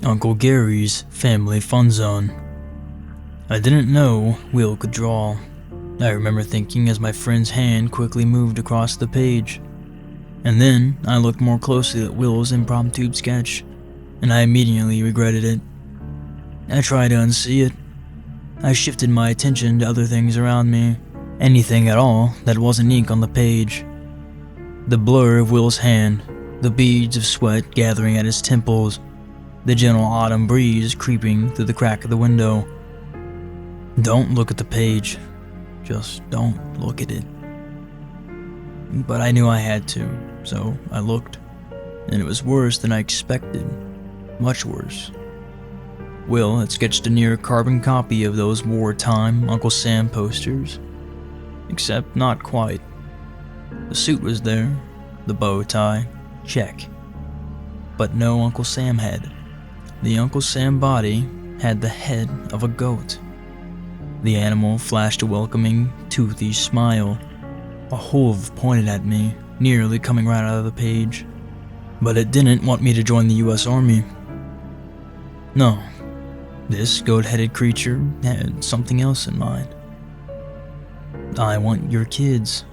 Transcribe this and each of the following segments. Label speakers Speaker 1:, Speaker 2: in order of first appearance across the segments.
Speaker 1: Uncle Gerry's Family Fun Zone. I didn't know Will could draw. I remember thinking as my friend's hand quickly moved across the page. And then I looked more closely at Will's impromptu sketch, and I immediately regretted it. I tried to unsee it. I shifted my attention to other things around me, anything at all that wasn't ink on the page. The blur of Will's hand, the beads of sweat gathering at his temples, the gentle autumn breeze creeping through the crack of the window. Don't look at the page. Just don't look at it. But I knew I had to, so I looked, and it was worse than I expected. Much worse. Will had sketched a near carbon copy of those wartime Uncle Sam posters. Except not quite. The suit was there, the bow tie, check. But no Uncle Sam head. The Uncle Sam body had the head of a goat. The animal flashed a welcoming, toothy smile. A hoof pointed at me, nearly coming right out of the page. But it didn't want me to join the US Army. No, this goat-headed creature had something else in mind. I want your kids.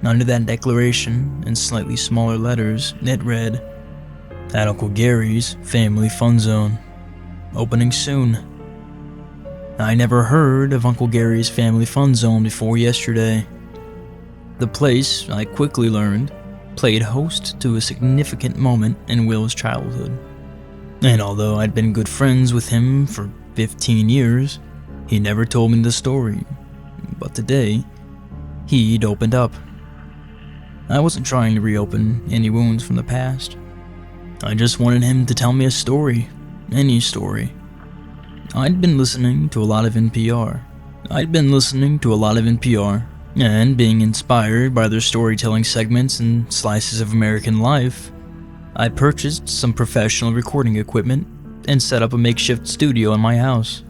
Speaker 1: Under that declaration, in slightly smaller letters, it read, at Uncle Gerry's Family Fun Zone. Opening soon. I never heard of Uncle Gerry's Family Fun Zone before yesterday. The place, I quickly learned, played host to a significant moment in Will's childhood. And although I'd been good friends with him for 15 years, he never told me the story. But today, he'd opened up. I wasn't trying to reopen any wounds from the past. I just wanted him to tell me a story, any story. I'd been listening to a lot of NPR, and being inspired by their storytelling segments and slices of American life, I purchased some professional recording equipment and set up a makeshift studio in my house.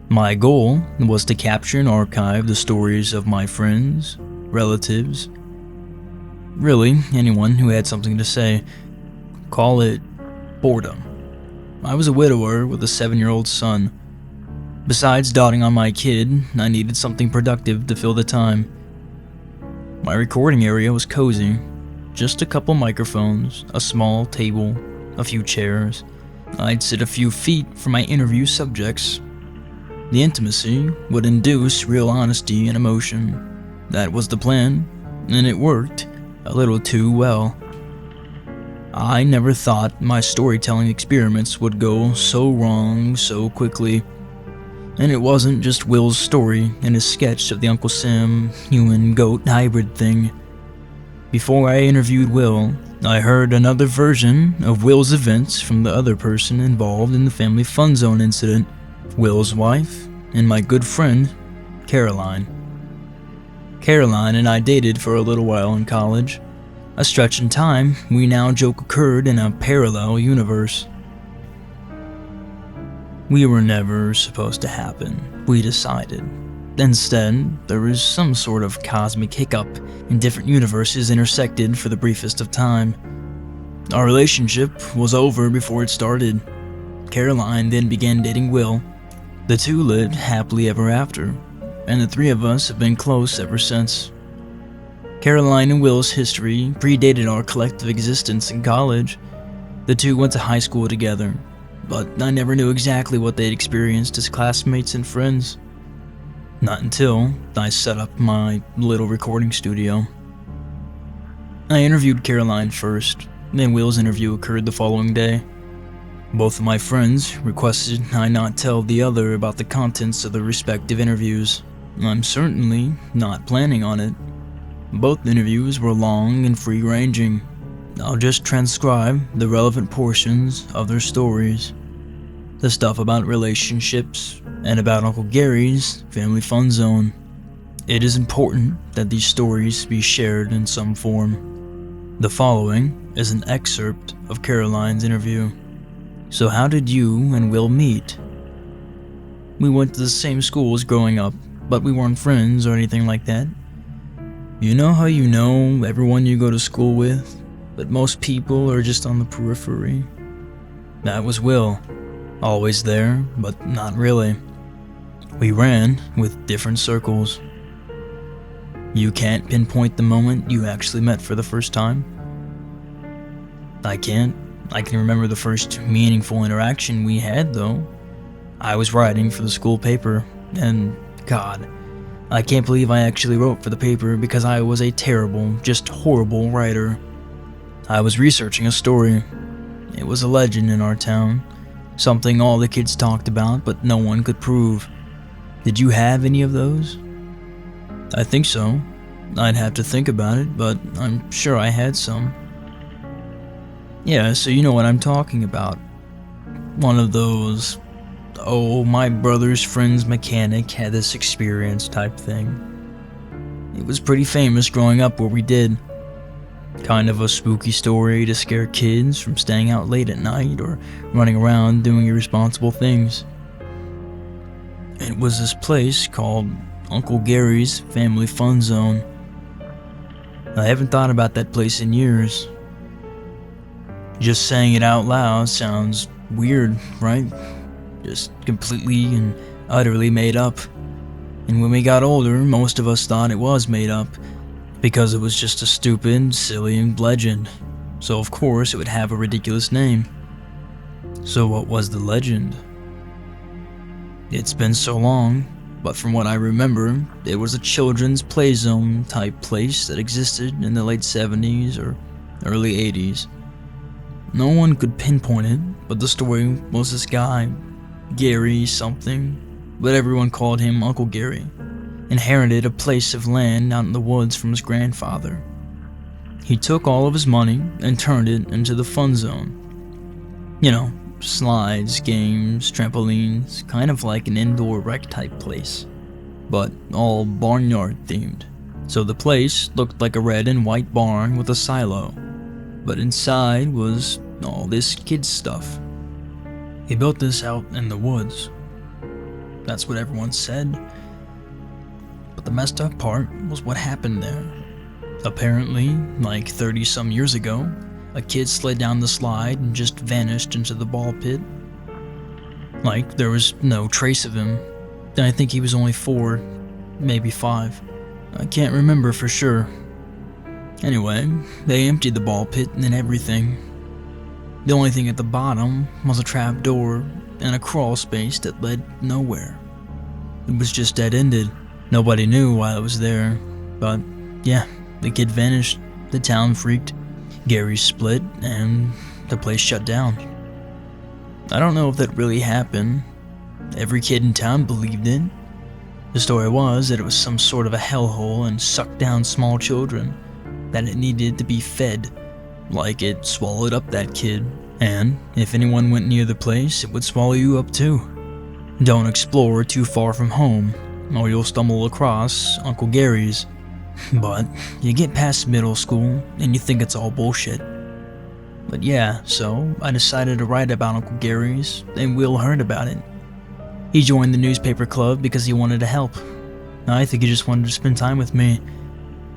Speaker 1: My goal was to capture and archive the stories of my friends, relatives, really anyone who had something to say. Call it boredom. I was a widower with a 7-year-old son. Besides dotting on my kid, I needed something productive to fill the time. My recording area was cozy. Just a couple microphones, a small table, a few chairs. I'd sit a few feet from my interview subjects. The intimacy would induce real honesty and emotion. That was the plan, and it worked a little too well. I never thought my storytelling experiments would go so wrong so quickly. And it wasn't just Will's story and his sketch of the Uncle Sam human-goat hybrid thing. Before I interviewed Will, I heard another version of Will's events from the other person involved in the Family Fun Zone incident, Will's wife and my good friend, Caroline. Caroline and I dated for a little while in college. A stretch in time we now joke occurred in a parallel universe. We were never supposed to happen, we decided. Instead, there was some sort of cosmic hiccup, and different universes intersected for the briefest of time. Our relationship was over before it started. Caroline then began dating Will. The two lived happily ever after, and the three of us have been close ever since. Caroline and Will's history predated our collective existence in college. The two went to high school together, but I never knew exactly what they'd experienced as classmates and friends. Not until I set up my little recording studio. I interviewed Caroline first, then Will's interview occurred the following day. Both of my friends requested I not tell the other about the contents of their respective interviews. I'm certainly not planning on it. Both interviews were long and free-ranging. I'll just transcribe the relevant portions of their stories. The stuff about relationships and about Uncle Gerry's Family Fun Zone. It is important that these stories be shared in some form. The following is an excerpt of Caroline's interview. So how did you and Will meet? We went to the same schools growing up, but we weren't friends or anything like that. You know how you know everyone you go to school with, but most people are just on the periphery? That was Will. Always there, but not really. We ran with different circles. You can't pinpoint the moment you actually met for the first time? I can't. I can remember the first meaningful interaction we had, though. I was writing for the school paper, and God, I can't believe I actually wrote for the paper because I was a terrible, just horrible writer. I was researching a story. It was a legend in our town, something all the kids talked about but no one could prove. Did you have any of those? I think so. I'd have to think about it, but I'm sure I had some. Yeah, so you know what I'm talking about. One of those, oh, my brother's friend's mechanic had this experience type thing. It was pretty famous growing up where we did. Kind of a spooky story to scare kids from staying out late at night or running around doing irresponsible things. It was this place called Uncle Gerry's Family Fun Zone. I haven't thought about that place in years. Just saying it out loud sounds weird, right? Just completely and utterly made up. And when we got older, most of us thought it was made up, because it was just a stupid, silly legend. So of course it would have a ridiculous name. So what was the legend? It's been so long, but from what I remember, it was a children's play zone type place that existed in the late 70s or early 80s. No one could pinpoint it, but the story was this guy, Gerry something, but everyone called him Uncle Gerry, inherited a place of land out in the woods from his grandfather. He took all of his money and turned it into the fun zone. You know, slides, games, trampolines, kind of like an indoor rec type place, but all barnyard themed. So the place looked like a red and white barn with a silo, but inside was all this kids stuff. He built this out in the woods. That's what everyone said. But the messed up part was what happened there. Apparently, like 30 some years ago, a kid slid down the slide and just vanished into the ball pit. Like there was no trace of him. I think he was only 4, maybe 5. I can't remember for sure. Anyway, they emptied the ball pit and everything. The only thing at the bottom was a trap door and a crawl space that led nowhere. It was just dead-ended. Nobody knew why it was there, but yeah, the kid vanished, the town freaked, Gerry split, and the place shut down. I don't know if that really happened. Every kid in town believed it. The story was that it was some sort of a hellhole and sucked down small children, that it needed to be fed, like it swallowed up that kid, and if anyone went near the place, it would swallow you up too. Don't explore too far from home, or you'll stumble across Uncle Gerry's. But you get past middle school, and you think it's all bullshit. But yeah, so I decided to write about Uncle Gerry's, and Will heard about it. He joined the newspaper club because he wanted to help. I think he just wanted to spend time with me.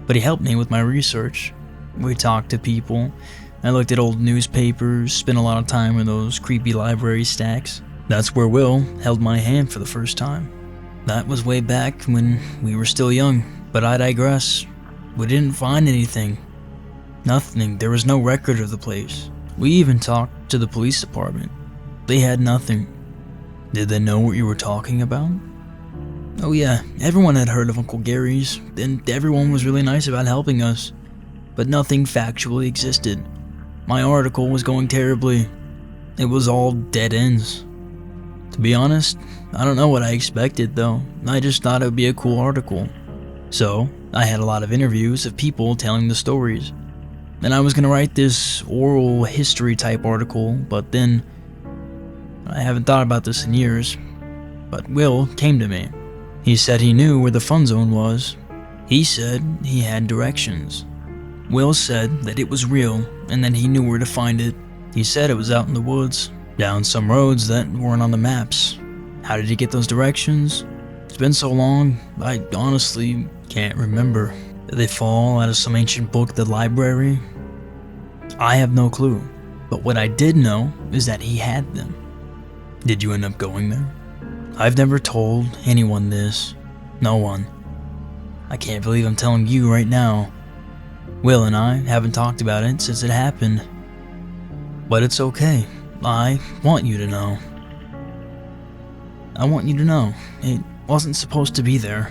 Speaker 1: But he helped me with my research. We talked to people. I looked at old newspapers, spent a lot of time in those creepy library stacks. That's where Will held my hand for the first time. That was way back when we were still young, but I digress. We didn't find anything. Nothing. There was no record of the place. We even talked to the police department. They had nothing. Did they know what you were talking about? Oh yeah, everyone had heard of Uncle Gerry's, and everyone was really nice about helping us. But nothing factually existed. My article was going terribly. It was all dead ends. To be honest, I don't know what I expected though. I just thought it would be a cool article. So, I had a lot of interviews of people telling the stories. And I was gonna write this oral history type article, but then I haven't thought about this in years. But Will came to me. He said he knew where the fun zone was. He said he had directions. Will said that it was real and that he knew where to find it. He said it was out in the woods, down some roads that weren't on the maps. How did he get those directions? It's been so long, I honestly can't remember. Did they fall out of some ancient book at the library? I have no clue. But what I did know is that he had them. Did you end up going there? I've never told anyone this. No one. I can't believe I'm telling you right now. Will and I haven't talked about it since it happened. But it's okay. I want you to know. I want you to know. It wasn't supposed to be there.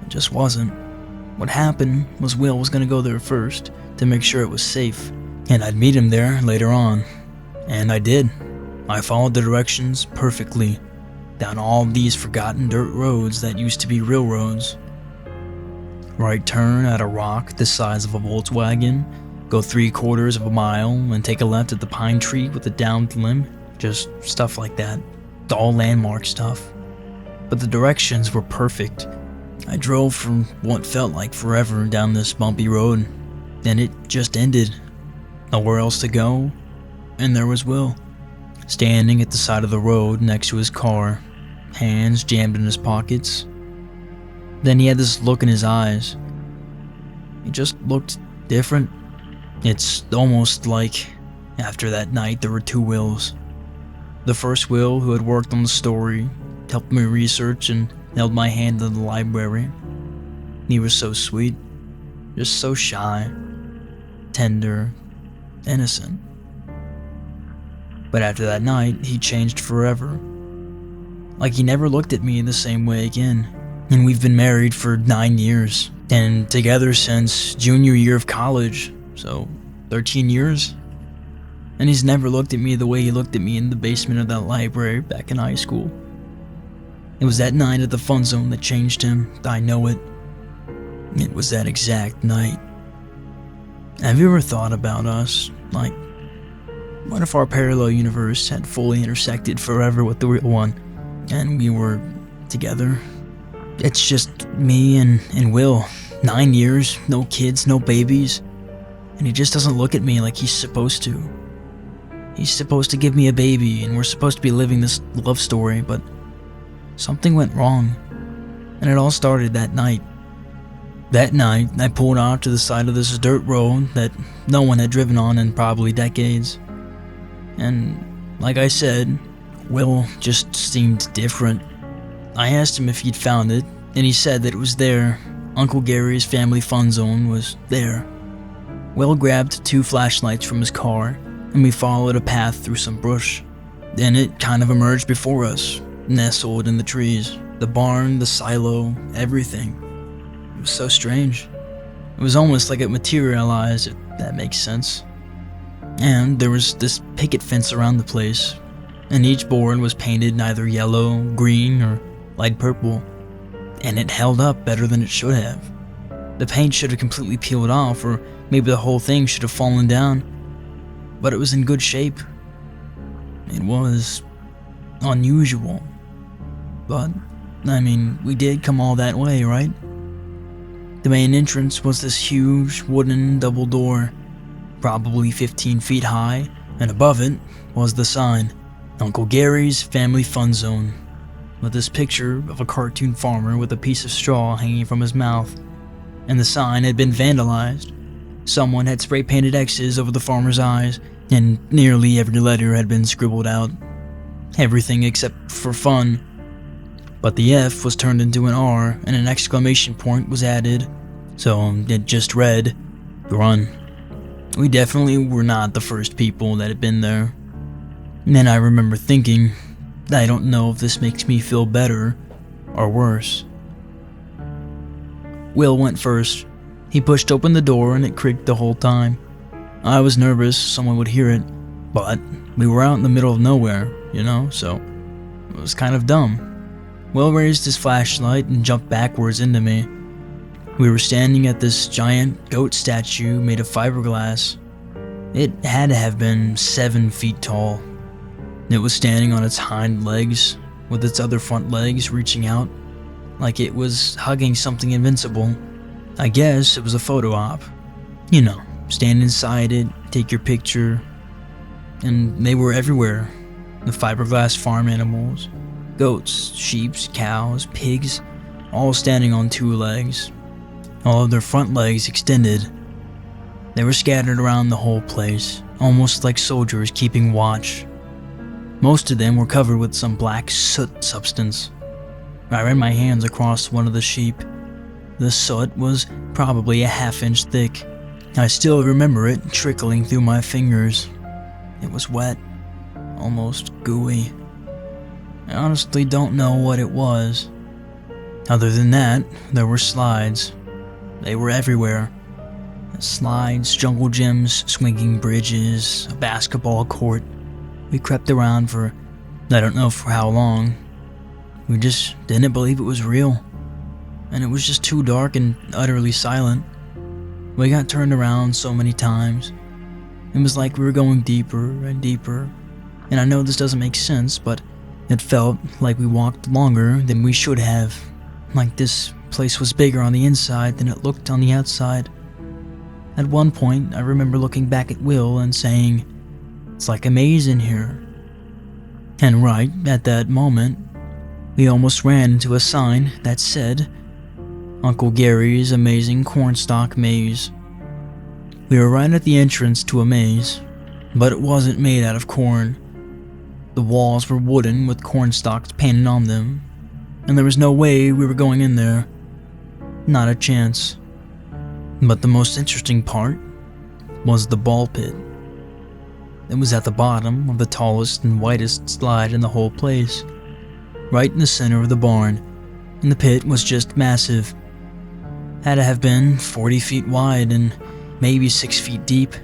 Speaker 1: It just wasn't. What happened was Will was gonna go there first to make sure it was safe, and I'd meet him there later on. And I did. I followed the directions perfectly, down all these forgotten dirt roads that used to be real roads. Right turn at a rock the size of a Volkswagen, go 3/4 of a mile and take a left at the pine tree with a downed limb, just stuff like that. All landmark stuff. But the directions were perfect. I drove for what felt like forever down this bumpy road, and it just ended. Nowhere else to go, and there was Will, standing at the side of the road next to his car, hands jammed in his pockets. Then he had this look in his eyes. He just looked different. It's almost like after that night there were two Wills. The first Will, who had worked on the story, helped me research and held my hand in the library. He was so sweet, just so shy, tender, innocent. But after that night, he changed forever. Like he never looked at me the same way again. And we've been married for 9 years, and together since junior year of college, so 13 years. And he's never looked at me the way he looked at me in the basement of that library back in high school. It was that night at the fun zone that changed him, I know it. It was that exact night. Have you ever thought about us, like, what if our parallel universe had fully intersected forever with the real one, and we were together? It's just me and Will. 9 years, no kids, no babies. And he just doesn't look at me like he's supposed to. He's supposed to give me a baby, and we're supposed to be living this love story, but something went wrong. And it all started that night. That night, I pulled off to the side of this dirt road that no one had driven on in probably decades. And like I said, Will just seemed different. I asked him if he'd found it, and he said that it was there. Uncle Gerry's family fun zone was there. Will grabbed 2 flashlights from his car, and we followed a path through some brush. Then it kind of emerged before us, nestled in the trees. The barn, the silo, everything. It was so strange. It was almost like it materialized, if that makes sense. And there was this picket fence around the place, and each board was painted either yellow, green, or light purple, and it held up better than it should have. The paint should have completely peeled off, or maybe the whole thing should have fallen down, but it was in good shape. It was unusual, but, I mean, we did come all that way, right? The main entrance was this huge wooden double door, probably 15 feet high, and above it was the sign, Uncle Gerry's Family Fun Zone, with this picture of a cartoon farmer with a piece of straw hanging from his mouth, and the sign had been vandalized. Someone had spray painted X's over the farmer's eyes, and nearly every letter had been scribbled out. Everything except for fun. But the F was turned into an R, and an exclamation point was added, so it just read, Run. We definitely were not the first people that had been there. And then I remember thinking, I don't know if this makes me feel better or worse. Will went first. He pushed open the door and it creaked the whole time. I was nervous someone would hear it, but we were out in the middle of nowhere, so it was kind of dumb. Will raised his flashlight and jumped backwards into me. We were standing at this giant goat statue made of fiberglass. It had to have been 7 feet tall. It was standing on its hind legs, with its other front legs reaching out, like it was hugging something invincible. I guess it was a photo op. Stand inside it, take your picture. And they were everywhere. The fiberglass farm animals, goats, sheep, cows, pigs, all standing on 2 legs, all of their front legs extended. They were scattered around the whole place, almost like soldiers keeping watch. Most of them were covered with some black soot substance. I ran my hands across one of the sheep. The soot was probably a half-inch thick. I still remember it trickling through my fingers. It was wet, almost gooey. I honestly don't know what it was. Other than that, there were slides. They were everywhere. Slides, jungle gyms, swinging bridges, a basketball court. We crept around for, I don't know for how long. We just didn't believe it was real. And it was just too dark and utterly silent. We got turned around so many times. It was like we were going deeper and deeper. And I know this doesn't make sense, but it felt like we walked longer than we should have. Like this place was bigger on the inside than it looked on the outside. At one point, I remember looking back at Will and saying, "It's like a maze in here." And right at that moment, we almost ran into a sign that said, "Uncle Gerry's Amazing Cornstalk Maze." We were right at the entrance to a maze, but it wasn't made out of corn. The walls were wooden with cornstalks painted on them, and there was no way we were going in there. Not a chance. But the most interesting part was the ball pit. It was at the bottom of the tallest and widest slide in the whole place, right in the center of the barn, and the pit was just massive. Had to have been 40 feet wide and maybe 6 feet deep,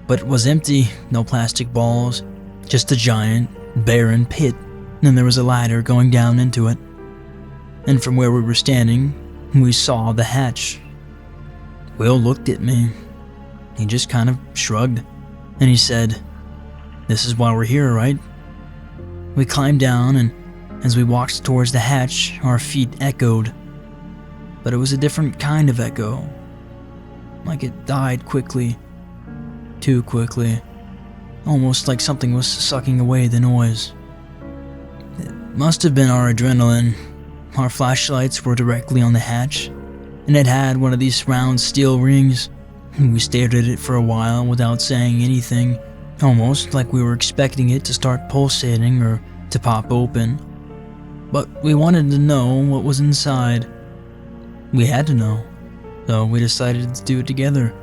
Speaker 1: but it was empty, no plastic balls, just a giant, barren pit, and there was a ladder going down into it. And from where we were standing, we saw the hatch. Will looked at me. He just kind of shrugged, and he said, "This is why we're here, right?" We climbed down, and as we walked towards the hatch, our feet echoed. But it was a different kind of echo. Like it died quickly. Too quickly. Almost like something was sucking away the noise. It must have been our adrenaline. Our flashlights were directly on the hatch, and it had one of these round steel rings. We stared at it for a while without saying anything, almost like we were expecting it to start pulsating or to pop open. But we wanted to know what was inside. We had to know, so we decided to do it together.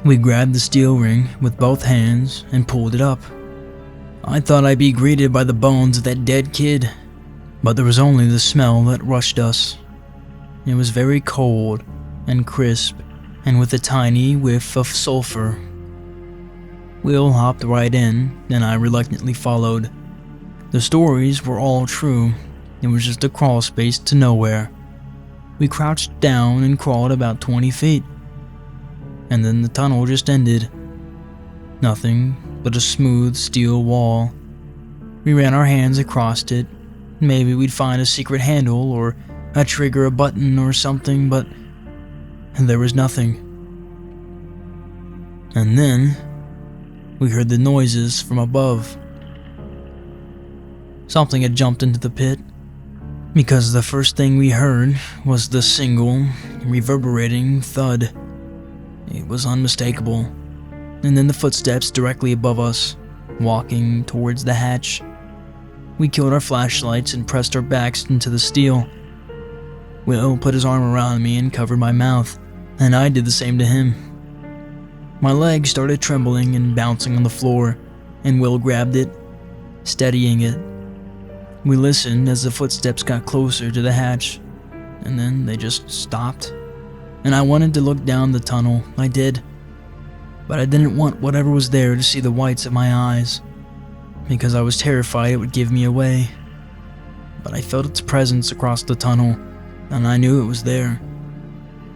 Speaker 1: We grabbed the steel ring with both hands and pulled it up. I thought I'd be greeted by the bones of that dead kid, but there was only the smell that rushed us. It was very cold and crisp, and with a tiny whiff of sulfur. Will hopped right in, and I reluctantly followed. The stories were all true. It was just a crawl space to nowhere. We crouched down and crawled about 20 feet. And then the tunnel just ended. Nothing but a smooth steel wall. We ran our hands across it. Maybe we'd find a secret handle or a trigger, a button or something, but there was nothing. And then we heard the noises from above. Something had jumped into the pit, because the first thing we heard was the single, reverberating thud. It was unmistakable. And then the footsteps directly above us, walking towards the hatch. We killed our flashlights and pressed our backs into the steel. Will put his arm around me and covered my mouth, and I did the same to him. My legs started trembling and bouncing on the floor, and Will grabbed it, steadying it. We listened as the footsteps got closer to the hatch, and then they just stopped. And I wanted to look down the tunnel, I did. But I didn't want whatever was there to see the whites of my eyes, because I was terrified it would give me away. But I felt its presence across the tunnel, and I knew it was there.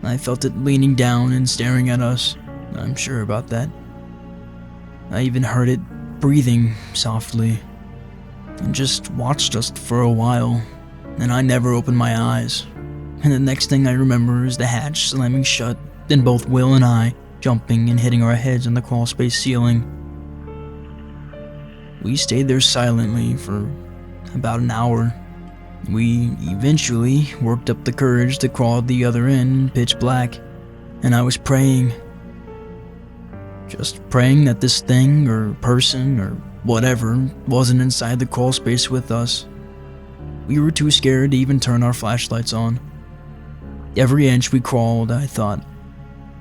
Speaker 1: I felt it leaning down and staring at us, I'm sure about that. I even heard it breathing softly, and just watched us for a while, and I never opened my eyes. And the next thing I remember is the hatch slamming shut, then both Will and I jumping and hitting our heads on the crawlspace ceiling. We stayed there silently for about an hour. We eventually worked up the courage to crawl at the other end in pitch black, and I was praying. just praying that this thing or person or whatever wasn't inside the crawl space with us. We were too scared to even turn our flashlights on. Every inch we crawled, I thought,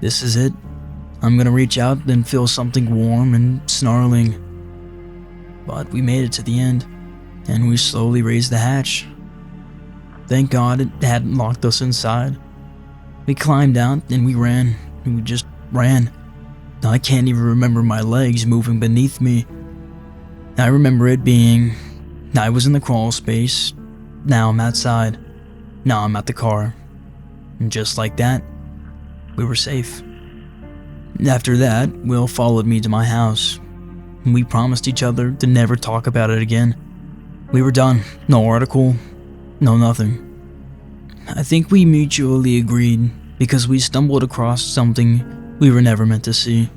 Speaker 1: this is it. I'm gonna reach out and feel something warm and snarling. But we made it to the end, and we slowly raised the hatch. Thank God it hadn't locked us inside. We climbed out and we ran. We just ran. I can't even remember my legs moving beneath me. I remember it being, I was in the crawl space, now I'm outside, now I'm at the car. And just like that, we were safe. After that, Will followed me to my house. We promised each other to never talk about it again. We were done. No article, no nothing. I think we mutually agreed because we stumbled across something we were never meant to see,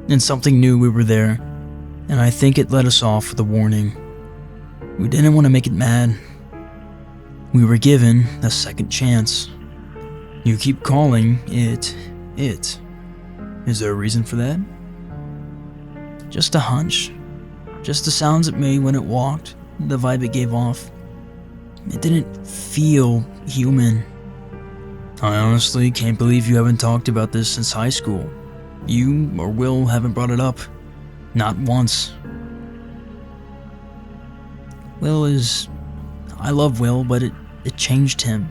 Speaker 1: and something knew we were there, and I think it let us off with a warning. We didn't want to make it mad. We were given a second chance. You keep calling it. Is there a reason for that? Just a hunch. Just the sounds it made when it walked, the vibe it gave off. It didn't feel human. I honestly can't believe you haven't talked about this since high school. You or Will haven't brought it up. Not once. I love Will, but it changed him.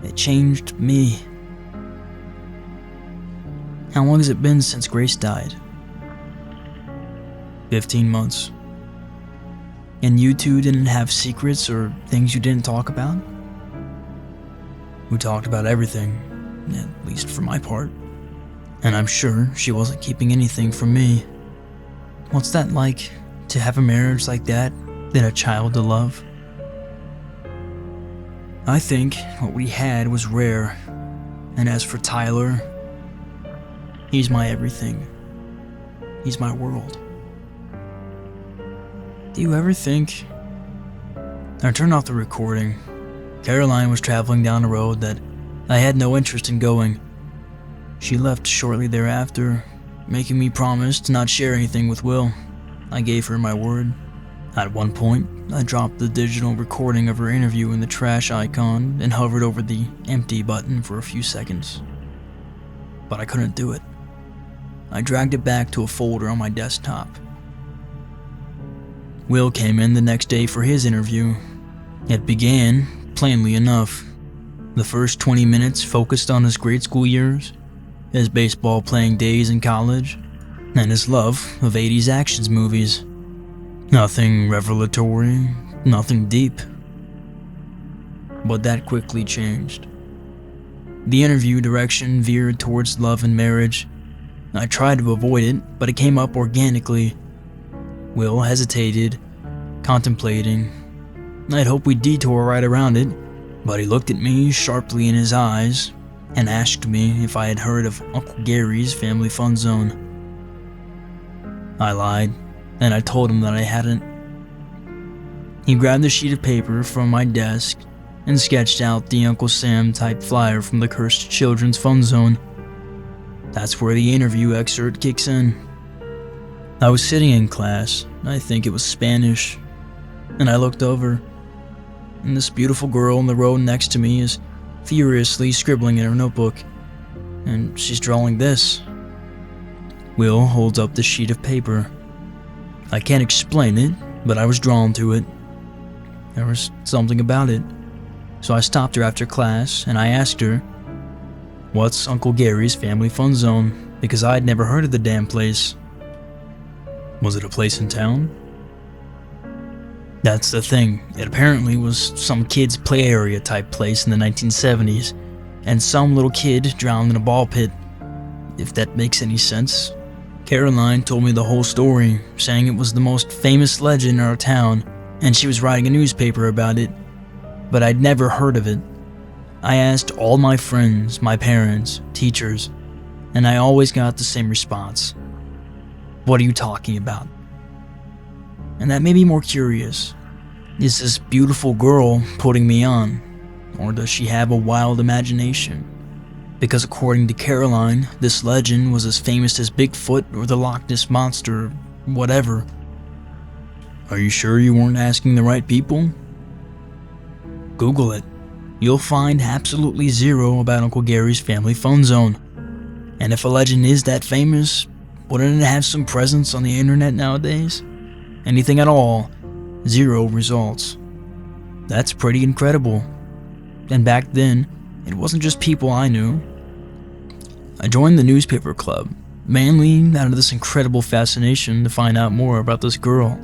Speaker 1: It changed me. How long has it been since Grace died? 15 months. And you two didn't have secrets or things you didn't talk about? We talked about everything, at least for my part. And I'm sure she wasn't keeping anything from me. What's that like, to have a marriage like that, then a child to love? I think what we had was rare. And as for Tyler, he's my everything. He's my world. Do you ever think... I turned off the recording. Caroline was traveling down a road that I had no interest in going. She left shortly thereafter, making me promise to not share anything with Will. I gave her my word. At one point, I dropped the digital recording of her interview in the trash icon and hovered over the empty button for a few seconds. But I couldn't do it. I dragged it back to a folder on my desktop. Will came in the next day for his interview. It began, plainly enough. The first 20 minutes focused on his grade school years, his baseball playing days in college, and his love of 80s action movies. Nothing revelatory, nothing deep. But that quickly changed. The interview direction veered towards love and marriage. I tried to avoid it, but it came up organically. Will hesitated, contemplating. I'd hoped we'd detour right around it, but he looked at me sharply in his eyes and asked me if I had heard of Uncle Gerry's Family Fun Zone. I lied, and I told him that I hadn't. He grabbed a sheet of paper from my desk and sketched out the Uncle Sam type flyer from the Cursed Children's Fun Zone. That's where the interview excerpt kicks in. I was sitting in class, I think it was Spanish, and I looked over, and this beautiful girl in the row next to me is furiously scribbling in her notebook, and she's drawing this. Will holds up the sheet of paper. I can't explain it, but I was drawn to it. There was something about it. So I stopped her after class, and I asked her, "What's Uncle Gerry's Family Fun Zone?" Because I'd never heard of the damn place. Was it a place in town? That's the thing. It apparently was some kid's play area type place in the 1970s, and some little kid drowned in a ball pit, if that makes any sense. Caroline told me the whole story, saying it was the most famous legend in our town, and she was writing a newspaper about it, but I'd never heard of it. I asked all my friends, my parents, teachers, and I always got the same response. What are you talking about? And that made me more curious. Is this beautiful girl putting me on? Or does she have a wild imagination? Because according to Caroline, this legend was as famous as Bigfoot or the Loch Ness Monster, whatever. Are you sure you weren't asking the right people? Google it. You'll find absolutely zero about Uncle Gerry's family fun zone. And if a legend is that famous, wouldn't it have some presence on the internet nowadays? Anything at all, 0 results. That's pretty incredible. And back then, it wasn't just people I knew. I joined the newspaper club, mainly out of this incredible fascination to find out more about this girl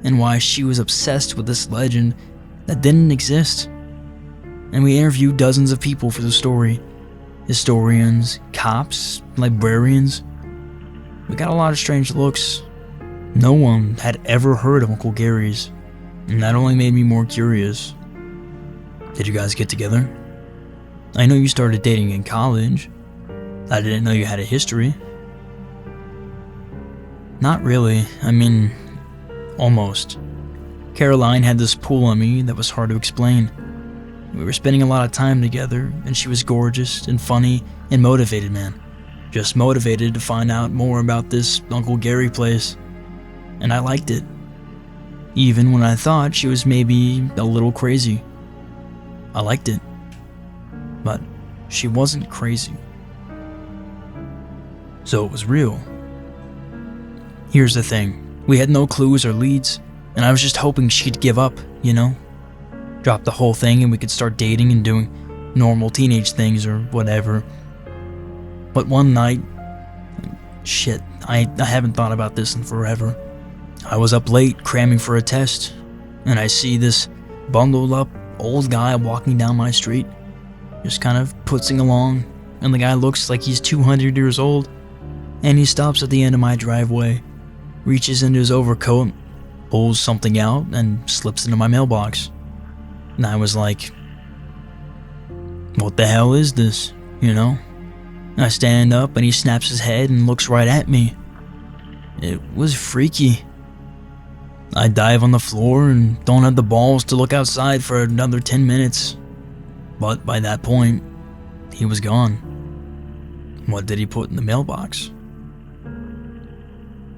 Speaker 1: and why she was obsessed with this legend that didn't exist. And we interviewed dozens of people for the story. Historians, cops, librarians. We got a lot of strange looks. No one had ever heard of Uncle Gerry's, and that only made me more curious. Did you guys get together? I know you started dating in college. I didn't know you had a history. Not really. I mean, almost. Caroline had this pull on me that was hard to explain. We were spending a lot of time together, and she was gorgeous and funny and motivated, man. Just motivated to find out more about this Uncle Gerry place. And I liked it. Even when I thought she was maybe a little crazy. I liked it. But she wasn't crazy. So it was real. Here's the thing. We had no clues or leads, and I was just hoping she'd give up, you know? Drop the whole thing and we could start dating and doing normal teenage things or whatever. But one night, shit, I haven't thought about this in forever. I was up late cramming for a test, and I see this bundled up old guy walking down my street, just kind of putzing along, and the guy looks like he's 200 years old, and he stops at the end of my driveway, reaches into his overcoat, pulls something out, and slips into my mailbox. And I was like, what the hell is this, you know? I stand up and he snaps his head and looks right at me. It was freaky. I dive on the floor and don't have the balls to look outside for another 10 minutes. But by that point, he was gone. What did he put in the mailbox?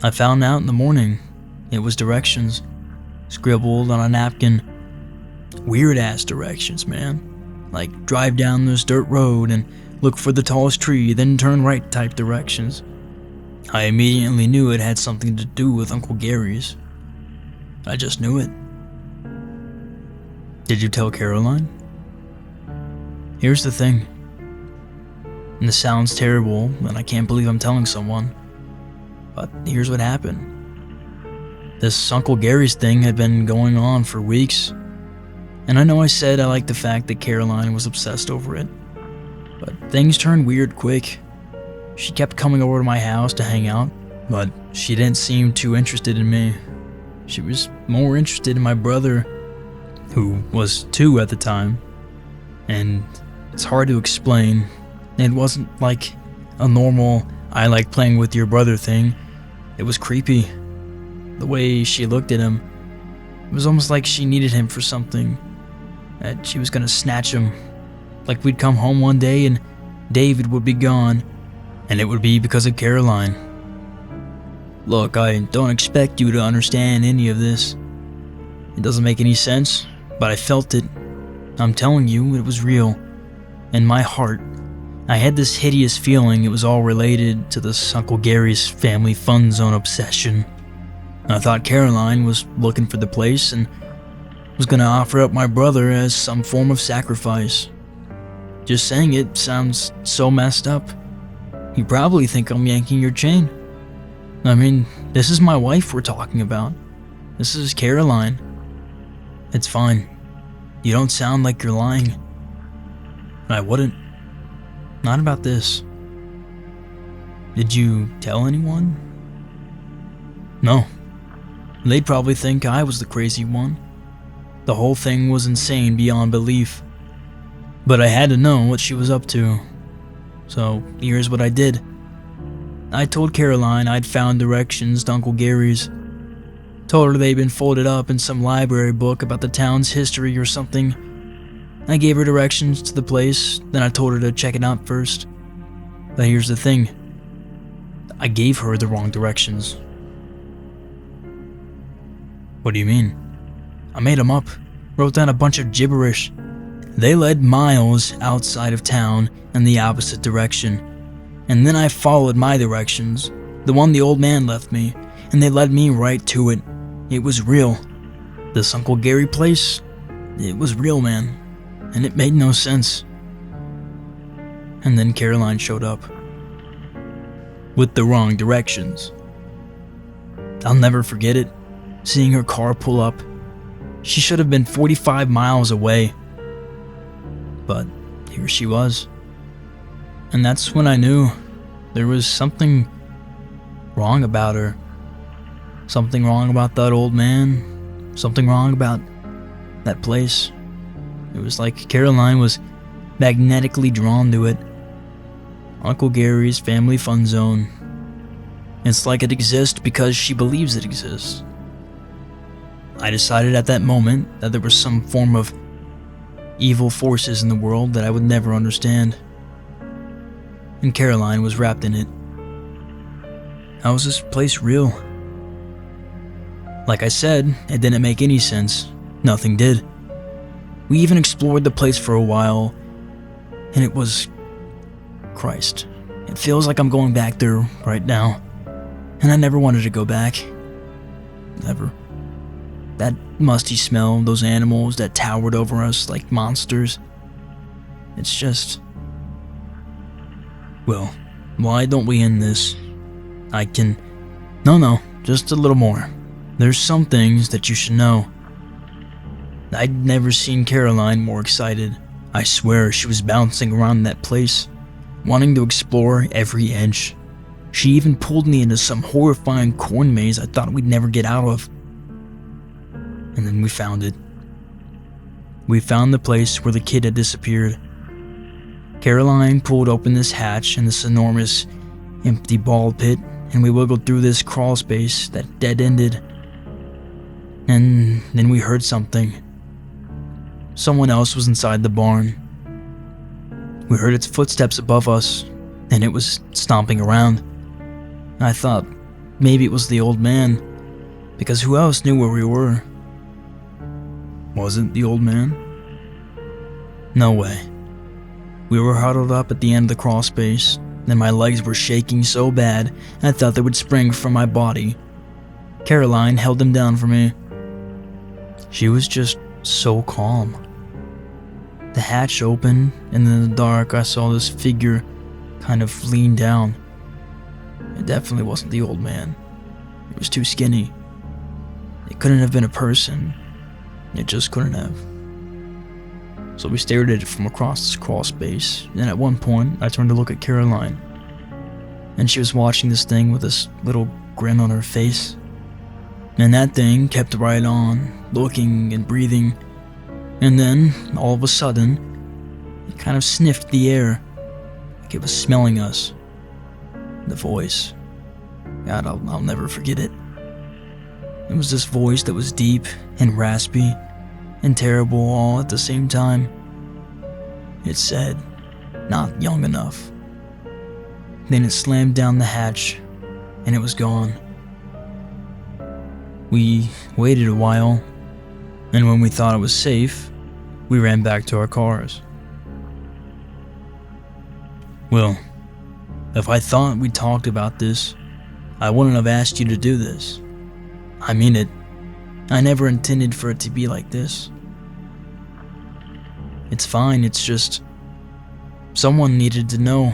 Speaker 1: I found out in the morning. It was directions, scribbled on a napkin. Weird ass directions, man. Like drive down this dirt road and look for the tallest tree, then turn right type directions. I immediately knew it had something to do with Uncle Gerry's. I just knew it. Did you tell Caroline? Here's the thing. And this sounds terrible, and I can't believe I'm telling someone. But here's what happened. This Uncle Gerry's thing had been going on for weeks. And I know I said I liked the fact that Caroline was obsessed over it. But things turned weird quick. She kept coming over to my house to hang out, but she didn't seem too interested in me. She was more interested in my brother, who was 2 at the time. And it's hard to explain. It wasn't like a normal, I like playing with your brother thing. It was creepy. The way she looked at him. It was almost like she needed him for something. That she was gonna snatch him. Like we'd come home one day and David would be gone. And it would be because of Caroline. Look, I don't expect you to understand any of this. It doesn't make any sense, but I felt it. I'm telling you, it was real. In my heart, I had this hideous feeling it was all related to this Uncle Gerry's family fun zone obsession. I thought Caroline was looking for the place and was gonna offer up my brother as some form of sacrifice. Just saying it sounds so messed up. You probably think I'm yanking your chain. I mean, this is my wife we're talking about. This is Caroline. It's fine. You don't sound like you're lying. I wouldn't. Not about this. Did you tell anyone? No. They'd probably think I was the crazy one. The whole thing was insane beyond belief. But I had to know what she was up to. So here's what I did. I told Caroline I'd found directions to Uncle Gerry's. Told her they'd been folded up in some library book about the town's history or something. I gave her directions to the place, then I told her to check it out first. But here's the thing. I gave her the wrong directions. What do you mean? I made them up. Wrote down a bunch of gibberish. They led miles outside of town in the opposite direction. And then I followed my directions, the one the old man left me, and they led me right to it. It was real. This Uncle Gerry place, it was real, man. And it made no sense. And then Caroline showed up. With the wrong directions. I'll never forget it. Seeing her car pull up. She should have been 45 miles away. But here she was. And that's when I knew there was something wrong about her. Something wrong about that old man. Something wrong about that place. It was like Caroline was magnetically drawn to it. Uncle Gerry's family fun zone. It's like it exists because she believes it exists. I decided at that moment that there was some form of evil forces in the world that I would never understand. And Caroline was wrapped in it. How was this place real? Like I said, it didn't make any sense. Nothing did. We even explored the place for a while, and it was... Christ. It feels like I'm going back there right now. And I never wanted to go back. Never. That musty smell, those animals that towered over us like monsters. It's just... Well, why don't we end this? I can... No, just a little more. There's some things that you should know. I'd never seen Caroline more excited. I swear she was bouncing around that place, wanting to explore every inch. She even pulled me into some horrifying corn maze I thought we'd never get out of. And then we found it. We found the place where the kid had disappeared. Caroline pulled open this hatch in this enormous, empty ball pit, and we wiggled through this crawl space that dead-ended. And then we heard something. Someone else was inside the barn. We heard its footsteps above us, and it was stomping around. I thought maybe it was the old man, because who else knew where we were? Wasn't the old man? No way. We were huddled up at the end of the crawl space, and my legs were shaking so bad I thought they would spring from my body. Caroline held them down for me. She was just so calm. The hatch opened, and in the dark I saw this figure kind of lean down. It definitely wasn't the old man. It was too skinny. It couldn't have been a person. It just couldn't have. So we stared at it from across this crawl space, and at one point I turned to look at Caroline. And she was watching this thing with this little grin on her face. And that thing kept right on, looking and breathing. And then, all of a sudden, it kind of sniffed the air, like it was smelling us. The voice. God, I'll never forget it. It was this voice that was deep and raspy and terrible all at the same time. It said, "Not young enough." Then it slammed down the hatch, and it was gone. We waited a while, and when we thought it was safe, we ran back to our cars. Well, if I thought we talked about this, I wouldn't have asked you to do this. I mean it. I never intended for it to be like this. It's fine, it's just... someone needed to know.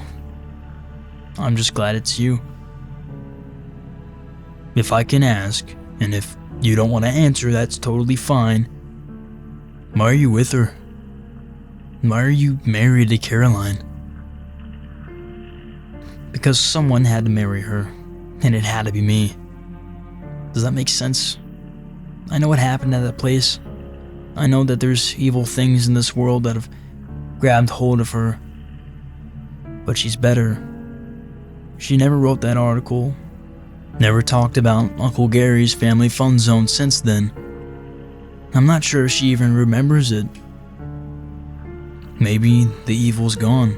Speaker 1: I'm just glad it's you. If I can ask, and if you don't want to answer, that's totally fine. Why are you with her? Why are you married to Caroline? Because someone had to marry her, and it had to be me. Does that make sense? I know what happened at that place. I know that there's evil things in this world that have grabbed hold of her. But she's better. She never wrote that article. Never talked about Uncle Gerry's family fun zone since then. I'm not sure if she even remembers it. Maybe the evil's gone.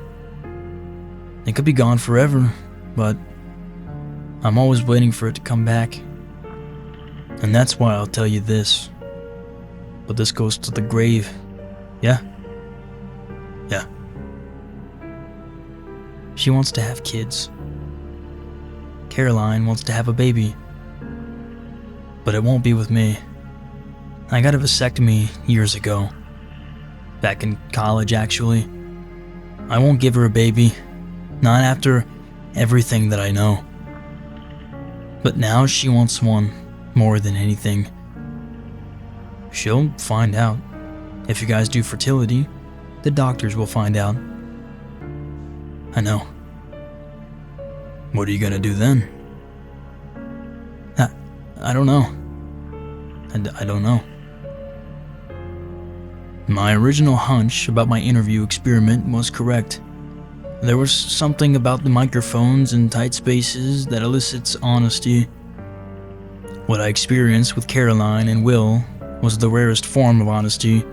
Speaker 1: It could be gone forever, but I'm always waiting for it to come back. And that's why I'll tell you this. But this goes to the grave. Yeah? Yeah. She wants to have kids. Caroline wants to have a baby. But it won't be with me. I got a vasectomy years ago. Back in college, actually. I won't give her a baby. Not after everything that I know. But now she wants one more than anything. She'll find out. If you guys do fertility, the doctors will find out. I know. What are you gonna do then? I don't know. I don't know. My original hunch about my interview experiment was correct. There was something about the microphones and tight spaces that elicits honesty. What I experienced with Caroline and Will was the rarest form of honesty,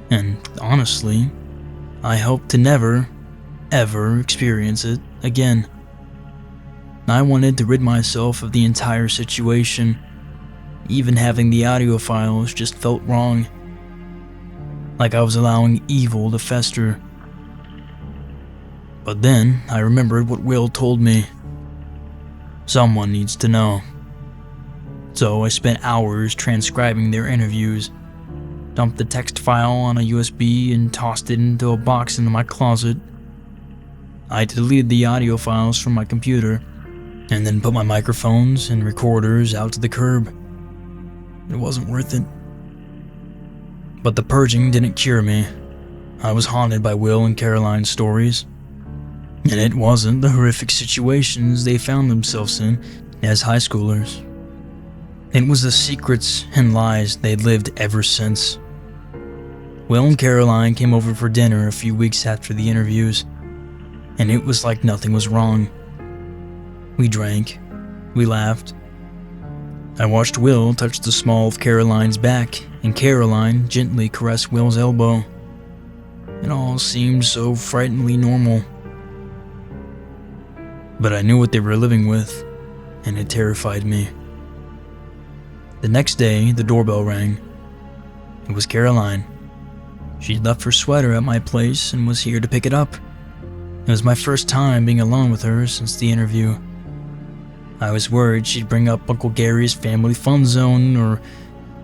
Speaker 1: and honestly, I hope to never, ever experience it again. I wanted to rid myself of the entire situation. Even having the audio files just felt wrong. Like I was allowing evil to fester. But then I remembered what Will told me. Someone needs to know. So I spent hours transcribing their interviews, dumped the text file on a USB and tossed it into a box in my closet. I deleted the audio files from my computer and then put my microphones and recorders out to the curb. It wasn't worth it. But the purging didn't cure me. I was haunted by Will and Caroline's stories. And it wasn't the horrific situations they found themselves in as high schoolers. It was the secrets and lies they'd lived ever since. Will and Caroline came over for dinner a few weeks after the interviews, and it was like nothing was wrong. We drank, we laughed. I watched Will touch the small of Caroline's back, and Caroline gently caressed Will's elbow. It all seemed so frighteningly normal. But I knew what they were living with, and it terrified me. The next day, the doorbell rang. It was Caroline. She'd left her sweater at my place and was here to pick it up. It was my first time being alone with her since the interview. I was worried she'd bring up Uncle Gerry's family fun zone or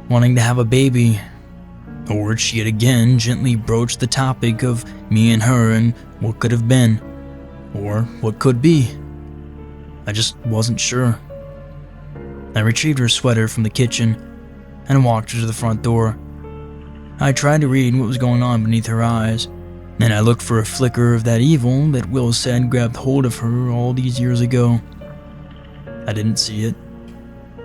Speaker 1: wanting to have a baby. Or she'd again gently broach the topic of me and her and what could have been. Or what could be. I just wasn't sure. I retrieved her sweater from the kitchen and walked her to the front door. I tried to read what was going on beneath her eyes, and I looked for a flicker of that evil that Will said grabbed hold of her all these years ago. I didn't see it.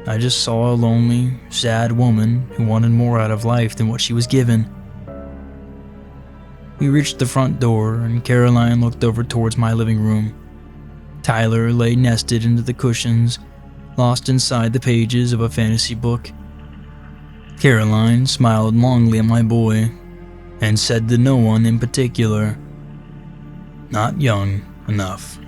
Speaker 1: I just saw a lonely, sad woman who wanted more out of life than what she was given. We reached the front door, and Caroline looked over towards my living room. Tyler lay nested into the cushions, lost inside the pages of a fantasy book. Caroline smiled longingly at my boy, and said to no one in particular, "Not young enough."